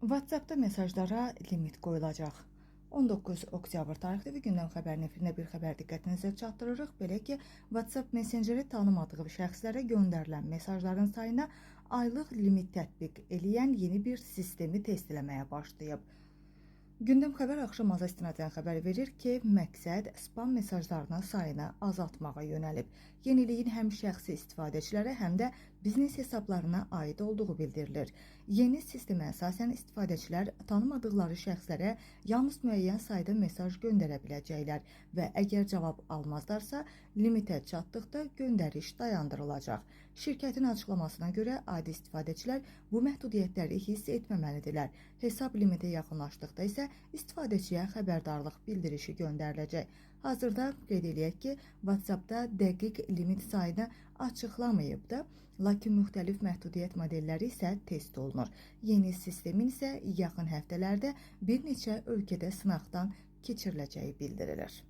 WhatsApp-da mesajlara limit qoyulacaq. 19 oktyabr tarixli və gündəm xəbərinin efirində bir xəbər diqqətinizə çatdırırıq. Belə ki, WhatsApp messenjeri tanımadığı şəxslərə göndərilən mesajların sayına aylıq limit tətbiq eləyən yeni bir sistemi test eləməyə başlayıb. Gündəm xəbər axşam aza istinadən xəbər verir ki, məqsəd spam mesajlarının sayını azaltmağa yönəlib. Yeniliyin həm şəxsi istifadəçilərə, həm də biznes hesablarına aid olduğu bildirilir. Yeni sistemə əsasən istifadəçilər tanımadıqları şəxslərə yalnız müəyyən sayda mesaj göndərə biləcəklər və əgər cavab almazlarsa, limitə çatdıqda göndəriş dayandırılacaq. Şirkətin açıqlamasına görə adi istifadəçilər bu məhdudiyyətləri hiss etməməlidirlər. Hesab limitə yaxınlaşdıqda isə istifadəçiyə xəbərdarlıq bildirişi göndəriləcək. Hazırda qeyd eləyək ki, WhatsApp-da dəqiq limit sayını açıqlamayıb da, lakin müxtəlif məhdudiyyət modelləri isə test olunur. Yeni sistemin isə yaxın həftələrdə bir neçə ölkədə sınaqdan keçiriləcəyi bildirilir.